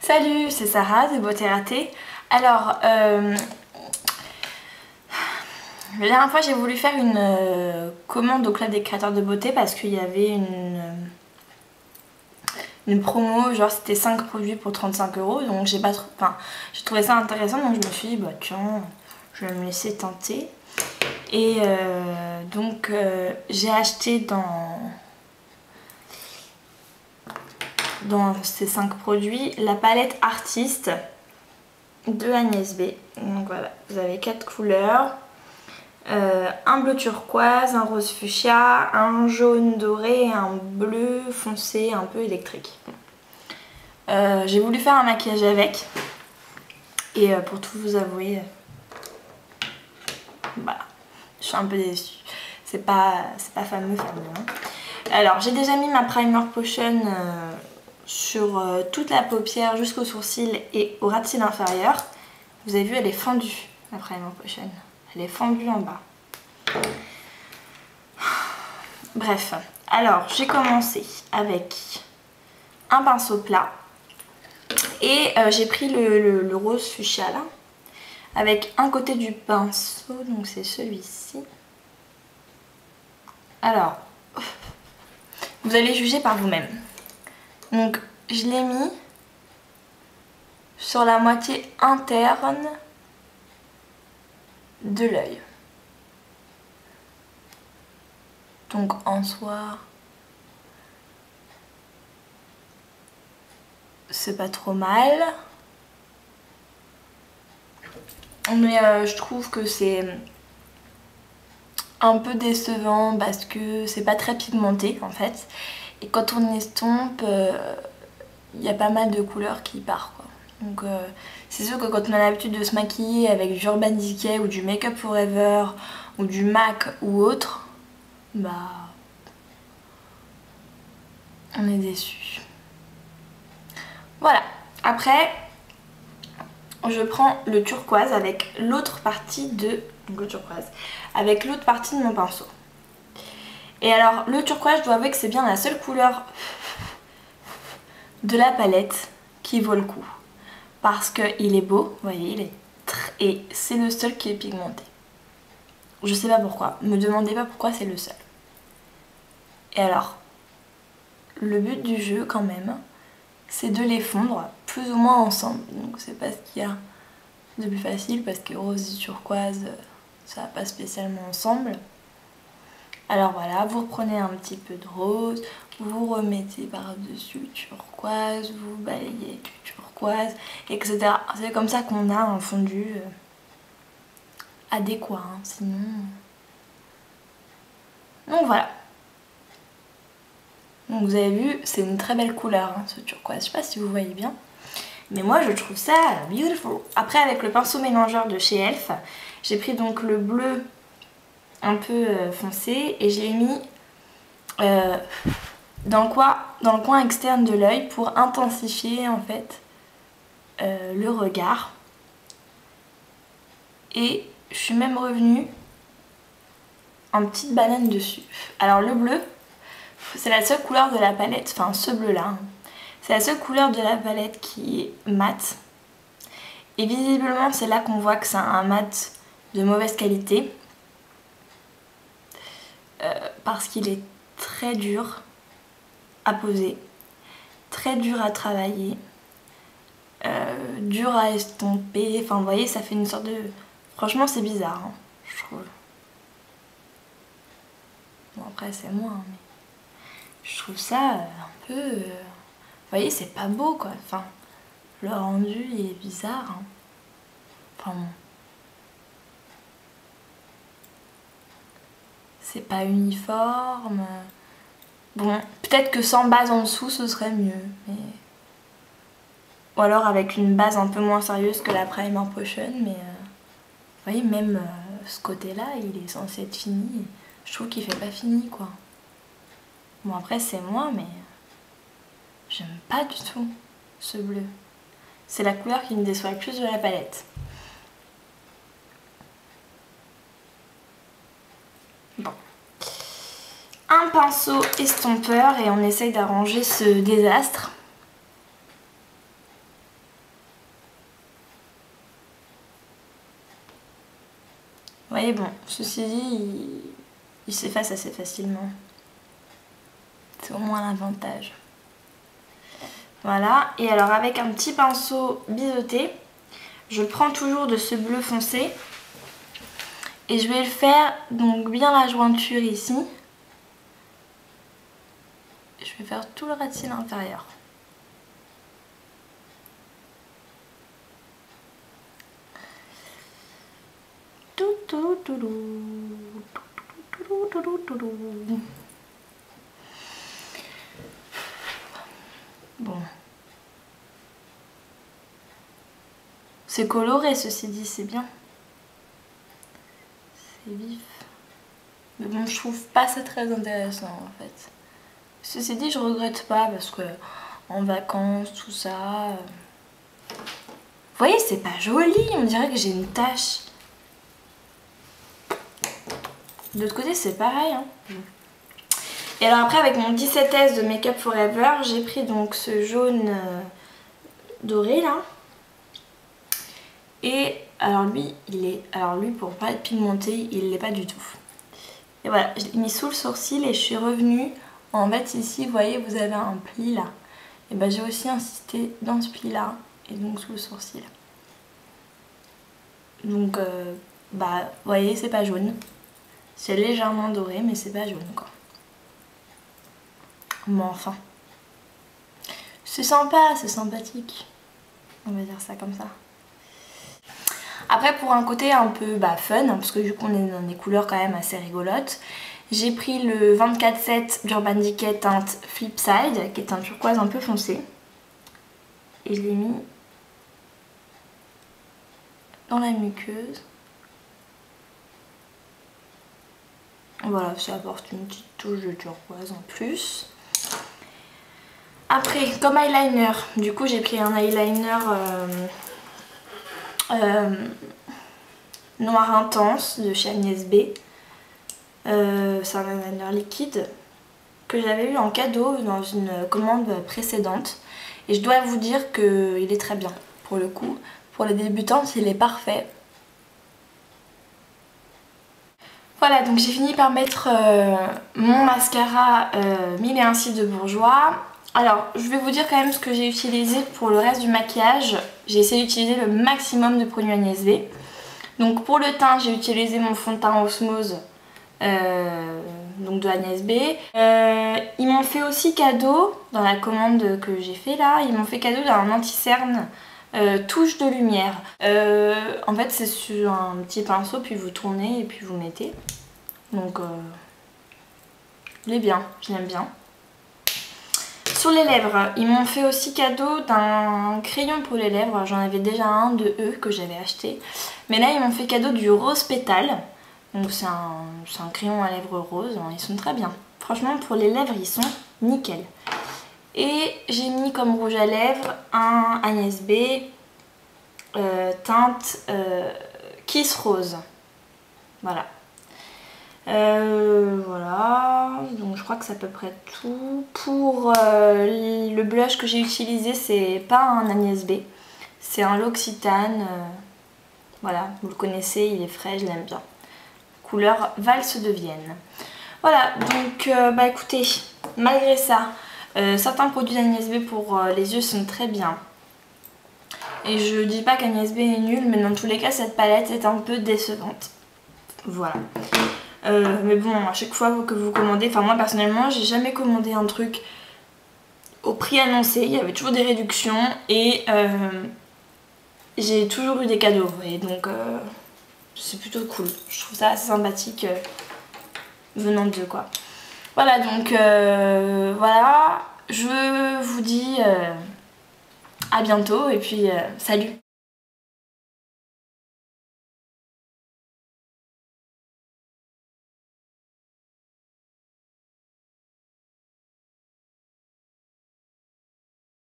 Salut, c'est Sarah de Beauté Ratée. Alors, la dernière fois j'ai voulu faire une commande au club des créateurs de beauté parce qu'il y avait une promo, genre c'était 5 produits pour 35 €, donc j'ai pas trop, enfin, j'ai trouvé ça intéressant, donc je me suis dit bah tiens, je vais me laisser tenter. Et donc j'ai acheté dans ces 5 produits la palette Artiste de Agnès B. Donc voilà, vous avez 4 couleurs. Un bleu turquoise, un rose fuchsia, un jaune doré et un bleu foncé un peu électrique. J'ai voulu faire un maquillage avec et pour tout vous avouer, voilà, je suis un peu déçue. C'est pas fameux. Hein. Alors j'ai déjà mis ma primer potion sur toute la paupière jusqu'au sourcil et au ras de cils inférieur. Vous avez vu, elle est fendue, la primer potion. Elle est fendue en bas. Bref, alors j'ai commencé avec un pinceau plat et j'ai pris le rose fuchsia là, avec un côté du pinceau, donc c'est celui-ci. Alors, vous allez juger par vous-même. Donc je l'ai mis sur la moitié interne de l'œil. Donc en soi, c'est pas trop mal. Mais je trouve que c'est un peu décevant parce que c'est pas très pigmenté en fait. Et quand on estompe, il y a pas mal de couleurs qui partent quoi. Donc c'est sûr que quand on a l'habitude de se maquiller avec du Urban Decay ou du Make Up Forever ou du MAC ou autre, bah on est déçu. Voilà, après je prends le turquoise avec l'autre partie de mon pinceau. Et alors le turquoise, je dois avouer que c'est bien la seule couleur de la palette qui vaut le coup. Parce qu'il est beau, vous voyez, et c'est le seul qui est pigmenté. Je sais pas pourquoi, me demandez pas pourquoi, c'est le seul. Et alors, le but du jeu quand même, c'est de les fondre plus ou moins ensemble. Donc c'est pas ce qu'il y a de plus facile parce que rose et turquoise, ça va pas spécialement ensemble. Alors voilà, vous reprenez un petit peu de rose, vous remettez par-dessus turquoise, vous balayez du turquoise, etc. C'est comme ça qu'on a un fondu adéquat, hein, sinon... Donc voilà. Donc vous avez vu, c'est une très belle couleur, hein, ce turquoise. Je sais pas si vous voyez bien, mais moi je trouve ça beautiful. Après avec le pinceau mélangeur de chez Elf, j'ai pris donc le bleu un peu foncé et je l'ai mis dans le coin externe de l'œil pour intensifier en fait le regard. Et je suis même revenue en petite banane dessus. Alors le bleu, c'est la seule couleur de la palette, enfin ce bleu là, hein, c'est la seule couleur de la palette qui est mat. Et visiblement c'est là qu'on voit que c'est un mat de mauvaise qualité. Parce qu'il est très dur à poser, très dur à travailler, dur à estomper, enfin vous voyez ça fait une sorte de... Franchement c'est bizarre, hein, je trouve. Bon après c'est moi, hein, mais je trouve ça un peu... Vous voyez c'est pas beau quoi, enfin le rendu il est bizarre, hein. Enfin bon. C'est pas uniforme. Bon, peut-être que sans base en dessous ce serait mieux. Mais... Ou alors avec une base un peu moins sérieuse que la primer potion. Mais vous voyez, même ce côté-là, il est censé être fini. Je trouve qu'il fait pas fini quoi. Bon après c'est moi, mais j'aime pas du tout ce bleu. C'est la couleur qui me déçoit le plus de la palette. Bon. Un pinceau estompeur et on essaye d'arranger ce désastre. voyez, bon, ceci dit, il s'efface assez facilement. C'est au moins l'avantage. Voilà, et alors avec un petit pinceau biseauté, je prends toujours de ce bleu foncé. Et je vais le faire, donc bien la jointure ici. Je vais faire tout le ras de cils inférieur. Bon. C'est coloré ceci dit, c'est bien. C'est vif. Mais bon, je trouve pas ça très intéressant en fait. Ceci dit, je regrette pas parce que en vacances, tout ça... Vous voyez, c'est pas joli, on dirait que j'ai une tache. De l'autre côté, c'est pareil. Hein. Et alors après, avec mon 17S de Make Up Forever, j'ai pris donc ce jaune doré là. Et alors lui, pour pas être pigmenté, il l'est pas du tout. Et voilà, je l'ai mis sous le sourcil et je suis revenue. En fait, ici, vous voyez, vous avez un pli là. Et ben j'ai aussi insisté dans ce pli là et donc sous le sourcil. Donc, vous voyez, c'est pas jaune. C'est légèrement doré, mais c'est pas jaune quoi. Mais enfin, c'est sympa, c'est sympathique. On va dire ça comme ça. Après, pour un côté un peu fun, parce que du coup on est dans des couleurs quand même assez rigolotes, j'ai pris le 24-7 d'Urban Decay teinte Flipside, qui est un turquoise un peu foncé. Et je l'ai mis dans la muqueuse. Voilà, ça apporte une petite touche de turquoise en plus. Après, comme eyeliner, du coup j'ai pris un eyeliner noir intense de chez Agnès B. C'est un eyeliner liquide que j'avais eu en cadeau dans une commande précédente. Et je dois vous dire qu'il est très bien pour le coup. Pour les débutantes, il est parfait. Voilà, donc j'ai fini par mettre mon mascara 1001 cils de Bourjois. Alors, je vais vous dire quand même ce que j'ai utilisé pour le reste du maquillage. J'ai essayé d'utiliser le maximum de produits Agnès B. Donc pour le teint, j'ai utilisé mon fond de teint Osmose donc de Agnès B. Ils m'ont fait aussi cadeau, dans la commande que j'ai fait là, ils m'ont fait cadeau d'un anti-cerne touche de lumière. En fait c'est sur un petit pinceau, puis vous tournez et puis vous mettez. Donc il est bien, je l'aime bien. Sur les lèvres, ils m'ont fait aussi cadeau d'un crayon pour les lèvres. J'en avais déjà un de eux que j'avais acheté. Mais là, ils m'ont fait cadeau du rose pétale. Donc c'est un crayon à lèvres rose. Ils sont très bien. Franchement, pour les lèvres, ils sont nickel. Et j'ai mis comme rouge à lèvres un Agnès B teinte Kiss Rose. Voilà. Voilà, donc je crois que c'est à peu près tout. Pour le blush que j'ai utilisé, c'est pas un Agnès B, c'est un L'Occitane. Voilà, vous le connaissez, il est frais, je l'aime bien. Couleur Valse de Vienne. Voilà, donc écoutez, malgré ça, certains produits d'Agnès B pour les yeux sont très bien. Et je dis pas qu'Agnès B est nulle, mais dans tous les cas, cette palette est un peu décevante. Voilà. Mais bon, à chaque fois que vous commandez, enfin moi personnellement j'ai jamais commandé un truc au prix annoncé, il y avait toujours des réductions et j'ai toujours eu des cadeaux et donc c'est plutôt cool, je trouve ça assez sympathique venant d'eux quoi. Voilà, donc voilà, je vous dis à bientôt et puis salut.